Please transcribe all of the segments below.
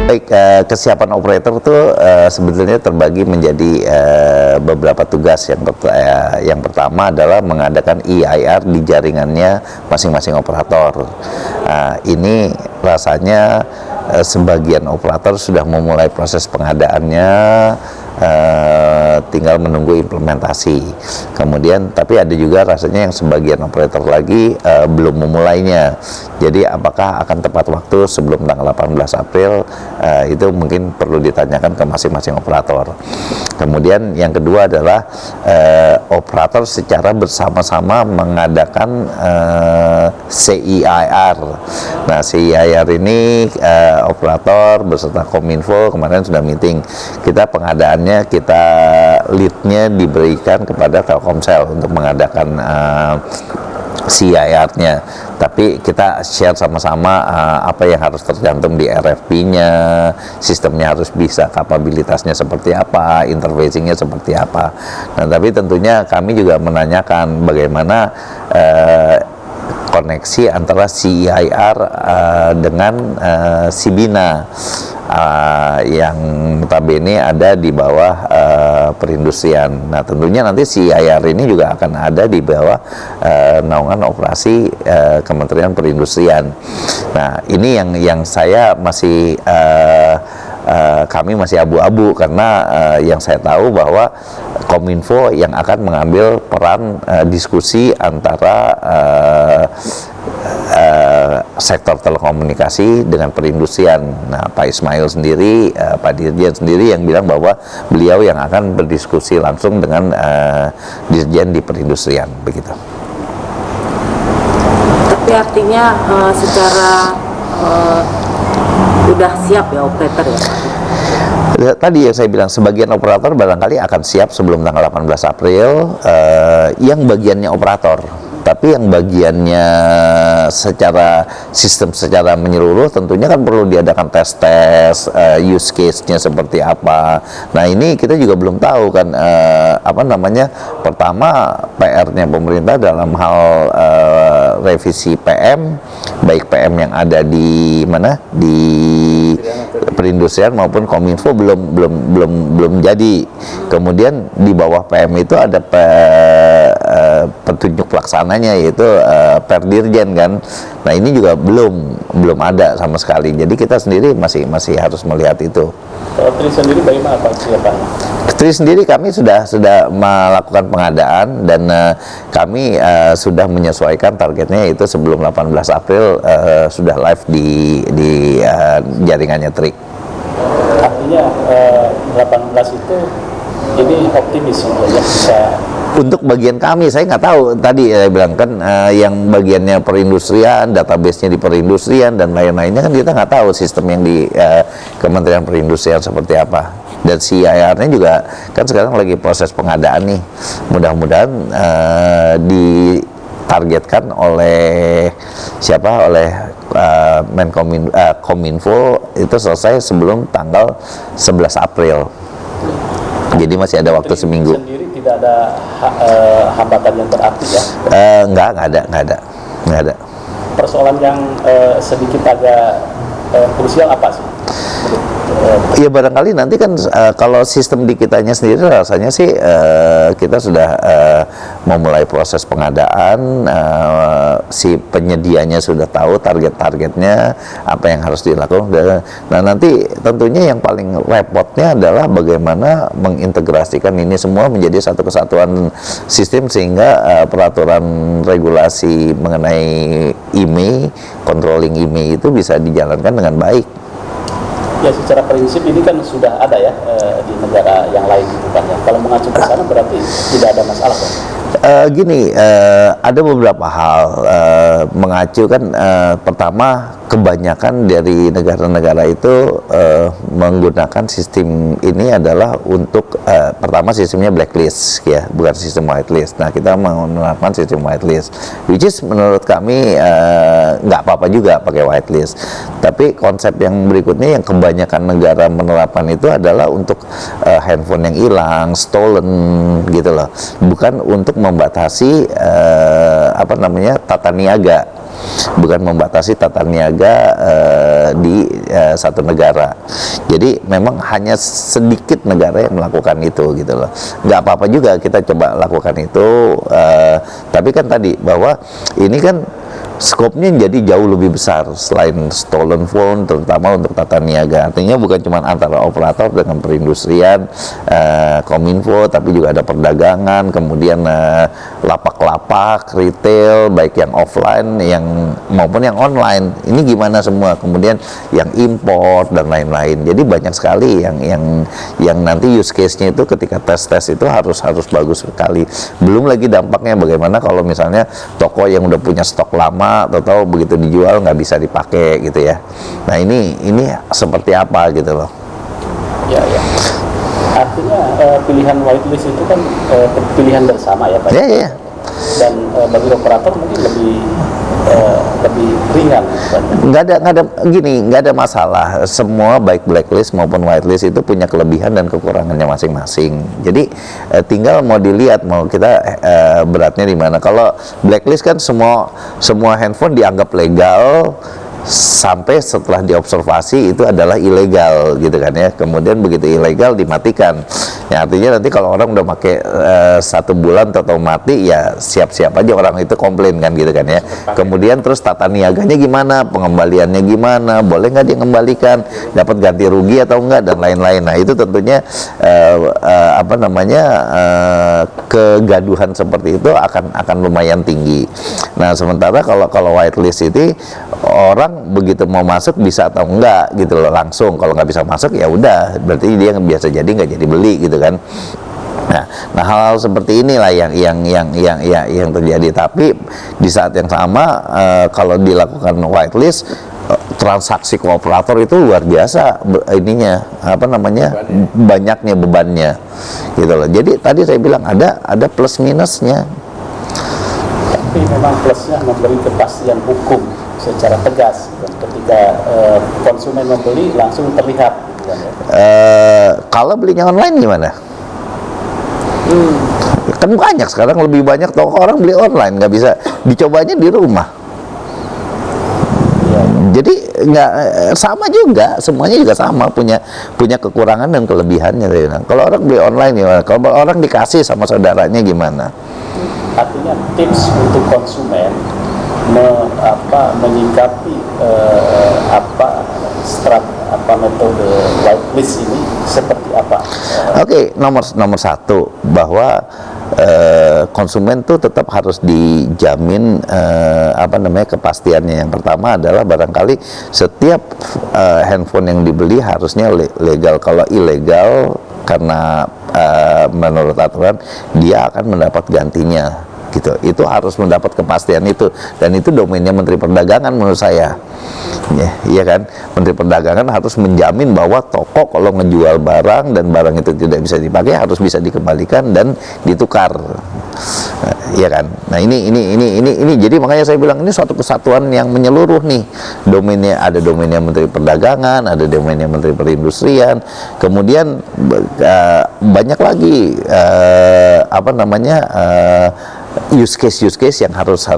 Baik, kesiapan operator itu sebetulnya terbagi menjadi beberapa tugas. Yang pertama adalah mengadakan EIR di jaringannya masing-masing operator. Ini rasanya sebagian operator sudah memulai proses pengadaannya, tinggal menunggu implementasi. Kemudian, tapi ada juga rasanya yang sebagian operator lagi belum memulainya. Jadi apakah akan tepat waktu sebelum tanggal 18 April, itu mungkin perlu ditanyakan ke masing-masing operator. Kemudian yang kedua adalah operator secara bersama-sama mengadakan CIIR. Nah, CIIR ini operator beserta Kominfo kemarin sudah meeting. Kita pengadaannya, kita lead-nya diberikan kepada Telkomsel untuk mengadakan CIR-nya, tapi kita share sama-sama apa yang harus tercantum di RFP-nya, sistemnya harus bisa, kapabilitasnya seperti apa, interfacing-nya seperti apa. Nah, tapi tentunya kami juga menanyakan bagaimana koneksi antara CIR dengan Sibina, yang notabene ada di bawah perindustrian. Nah, tentunya nanti CIR ini juga akan ada di bawah naungan operasi Kementerian Perindustrian. Nah, ini yang saya masih kami masih abu-abu, karena yang saya tahu bahwa Kominfo yang akan mengambil peran diskusi antara sektor telekomunikasi dengan perindustrian. Nah, Pak Ismail sendiri, Pak Dirjen sendiri yang bilang bahwa beliau yang akan berdiskusi langsung dengan Dirjen di perindustrian, begitu. Tapi artinya secara udah siap ya operator ya Pak? Tadi yang saya bilang, sebagian operator barangkali akan siap sebelum tanggal 18 April, yang bagiannya operator. Tapi yang bagiannya secara sistem, secara menyeluruh, tentunya kan perlu diadakan tes-tes, use case-nya seperti apa. Nah, ini kita juga belum tahu kan, apa namanya, pertama PR-nya pemerintah dalam hal revisi PM, baik PM yang ada di mana, di perindustrian maupun Kominfo belum jadi. Kemudian di bawah PM itu ada petunjuk pelaksananya, yaitu Perdirjen kan. Nah, ini juga belum ada sama sekali. Jadi kita sendiri masih harus melihat itu. Kalau TRI sendiri bagaimana Pak kesiapannya? TRI sendiri kami sudah melakukan pengadaan, dan kami sudah menyesuaikan targetnya, yaitu sebelum 18 April sudah live di jaringannya TRI. Artinya 18 itu ini optimis ya, bisa. Untuk bagian kami, saya nggak tahu. Tadi saya bilang kan, yang bagiannya perindustrian, database-nya di perindustrian dan lain-lainnya kan kita nggak tahu sistem yang di Kementerian Perindustrian seperti apa. Dan CIR-nya juga kan sekarang lagi proses pengadaan nih. Mudah-mudahan ditargetkan oleh siapa? Oleh Kominfo itu selesai sebelum tanggal 11 April. Jadi masih ada waktu seminggu. Sendiri tidak ada hambatan yang berarti ya? Nggak ada. Persoalan yang sedikit agak krusial apa sih? Ya barangkali nanti kan kalau sistem di kitanya sendiri rasanya sih kita sudah memulai proses pengadaan, si penyedianya sudah tahu target-targetnya apa yang harus dilakukan. Nah, nanti tentunya yang paling repotnya adalah bagaimana mengintegrasikan ini semua menjadi satu kesatuan sistem, sehingga peraturan regulasi mengenai IMEI, controlling IMEI itu bisa dijalankan dengan baik. Ya, secara prinsip ini kan sudah ada ya di negara yang lain gitu kan ya. Kalau mengacu ke sana berarti tidak ada masalah kan? Gini, ada beberapa hal mengacu kan. Pertama, kebanyakan dari negara-negara itu menggunakan sistem ini adalah untuk pertama sistemnya blacklist ya, bukan sistem whitelist. Nah, kita menerapkan sistem whitelist, which is menurut kami nggak apa-apa juga pakai whitelist. Tapi konsep yang berikutnya yang kebanyakan negara menerapkan itu adalah untuk handphone yang hilang, stolen gitu loh, bukan untuk membatasi apa namanya, tata niaga. Bukan membatasi tata niaga di satu negara. Jadi memang hanya sedikit negara yang melakukan itu gitu loh. Nggak apa-apa juga kita coba lakukan itu, tapi kan tadi bahwa ini kan skopnya jadi jauh lebih besar selain stolen phone, terutama untuk tata niaga. Artinya bukan cuma antara operator dengan perindustrian, Kominfo, tapi juga ada perdagangan, kemudian lapak-lapak, retail, baik yang offline yang maupun yang online. Ini gimana semua, kemudian yang import dan lain-lain. Jadi banyak sekali yang nanti use case-nya itu ketika tes itu harus bagus sekali. Belum lagi dampaknya bagaimana kalau misalnya toko yang udah punya stok lama atau begitu dijual nggak bisa dipakai gitu ya. Nah ini seperti apa gitu loh. Ya. Artinya pilihan whitelist itu kan pilihan bersama ya Pak. Ya. Dan bagi operator mungkin lebih ringan. Nggak ada masalah. Semua baik blacklist maupun whitelist itu punya kelebihan dan kekurangannya masing-masing. Jadi tinggal mau dilihat mau kita beratnya di mana. Kalau blacklist kan semua handphone dianggap legal sampai setelah diobservasi itu adalah ilegal gitu kan ya. Kemudian begitu ilegal dimatikan. Ya artinya nanti kalau orang udah pakai 1 bulan atau mati ya siap-siap aja orang itu komplain kan gitu kan ya. Kemudian terus tata niaganya gimana, pengembaliannya gimana, boleh nggak dia ngembalikan, dapat ganti rugi atau enggak dan lain-lain. Nah itu tentunya kegaduhan seperti itu akan lumayan tinggi. Nah sementara kalau whitelist itu orang begitu mau masuk bisa atau enggak gitu loh langsung. Kalau nggak bisa masuk ya udah berarti dia biasa jadi nggak jadi beli gitu kan. Nah hal-hal seperti inilah yang terjadi. Tapi di saat yang sama kalau dilakukan whitelist, transaksi kooperator itu luar biasa banyaknya bebannya gitu loh. Jadi tadi saya bilang ada plus minusnya. Tapi memang plusnya memberi kepastian hukum secara tegas ketika konsumen membeli langsung terlihat gitu kan, ya. Kalau belinya online gimana? Kan banyak sekarang, lebih banyak toko orang beli online, nggak bisa dicobanya di rumah. Jadi nggak sama juga, semuanya juga sama punya kekurangan dan kelebihannya. Kalau orang beli online gimana? Kalau orang dikasih sama saudaranya gimana? Artinya tips untuk konsumen menyikapi metode whitelist ini seperti apa? Oke, nomor satu bahwa konsumen tuh tetap harus dijamin kepastiannya. Yang pertama adalah barangkali setiap handphone yang dibeli harusnya legal. Kalau ilegal karena menurut aturan dia akan mendapat gantinya. Gitu. Itu harus mendapat kepastian itu, dan itu domainnya Menteri Perdagangan menurut saya. Iya kan, Menteri Perdagangan harus menjamin bahwa toko kalau ngejual barang dan barang itu tidak bisa dipakai harus bisa dikembalikan dan ditukar. Iya kan. Nah ini jadi makanya saya bilang ini suatu kesatuan yang menyeluruh nih. Ada domainnya Menteri Perdagangan, ada domainnya Menteri Perindustrian, kemudian banyak lagi use case yang harus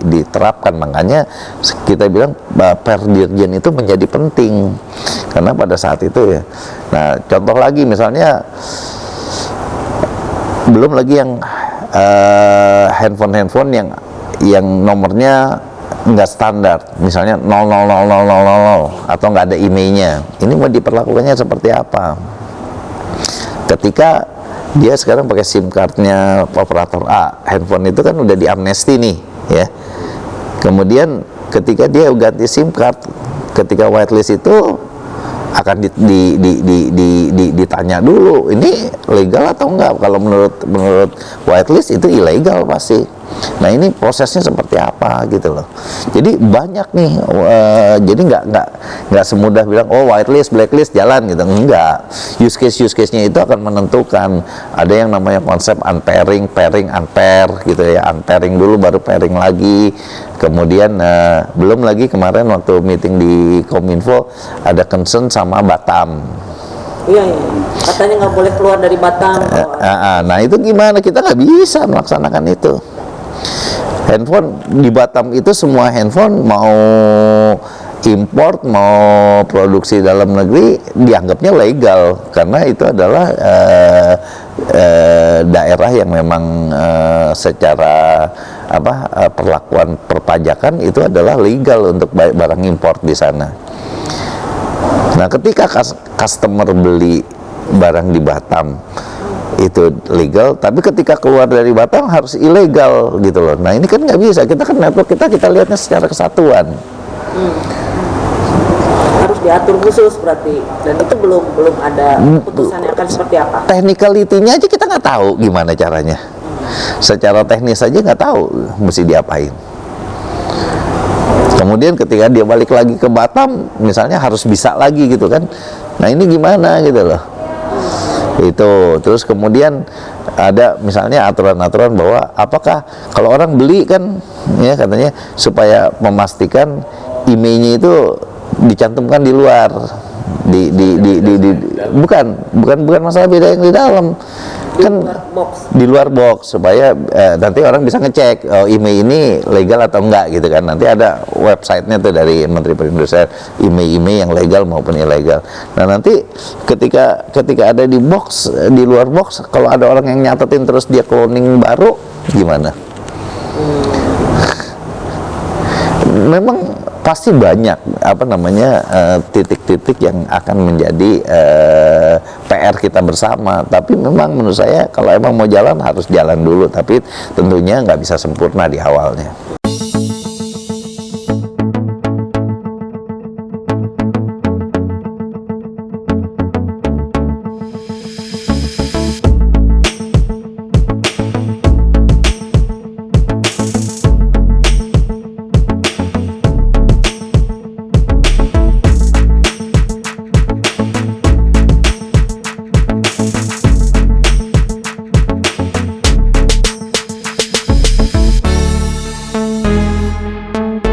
diterapkan. Makanya kita bilang per dirjen itu menjadi penting karena pada saat itu ya. Nah contoh lagi misalnya belum lagi yang handphone yang nomornya nggak standar, misalnya 000000 atau nggak ada IMEI-nya. Ini mau diperlakukannya seperti apa? Ketika dia sekarang pakai SIM cardnya operator A, handphone itu kan udah diamnesti nih, ya. Kemudian ketika dia ganti SIM card, ketika whitelist itu akan ditanya dulu, ini legal atau enggak? Kalau menurut whitelist itu ilegal pasti. Nah ini prosesnya seperti apa gitu loh. Jadi banyak nih, jadi nggak semudah bilang oh whitelist, blacklist jalan gitu, enggak. Use case-nya itu akan menentukan. Ada yang namanya konsep unpairing, pairing, unpair gitu ya. Unpairing dulu baru pairing lagi. Kemudian belum lagi kemarin waktu meeting di Kominfo ada concern sama Batam. Iya, katanya nggak boleh keluar dari Batam. Nah itu gimana? Kita nggak bisa melaksanakan itu. Handphone di Batam itu semua handphone mau import mau produksi dalam negeri dianggapnya legal karena itu adalah daerah yang memang secara perlakuan perpajakan itu adalah legal untuk barang import di sana. Nah, ketika customer beli barang di Batam itu legal, tapi ketika keluar dari Batam harus ilegal gitu loh. Nah, ini kan nggak bisa. Kita kan network kita lihatnya secara kesatuan. Harus diatur khusus berarti, dan itu belum ada putusannya akan seperti apa. Technicality-nya aja kita nggak tahu gimana caranya. Secara teknis aja nggak tahu mesti diapain. Kemudian ketika dia balik lagi ke Batam, misalnya harus bisa lagi gitu kan. Nah, ini gimana gitu loh. Itu terus kemudian ada misalnya aturan-aturan bahwa apakah kalau orang beli kan ya katanya supaya memastikan emailnya itu dicantumkan di luar bukan masalah beda yang di dalam kan di luar box supaya nanti orang bisa ngecek email ini legal atau enggak gitu kan. Nanti ada websitenya tuh dari Menteri Perindustrian email yang legal maupun ilegal. Nah, nanti ketika ada di box, di luar box, kalau ada orang yang nyatetin terus dia cloning baru gimana? Memang pasti banyak titik-titik yang akan menjadi PR kita bersama. Tapi memang menurut saya kalau emang mau jalan harus jalan dulu, tapi tentunya nggak bisa sempurna di awalnya.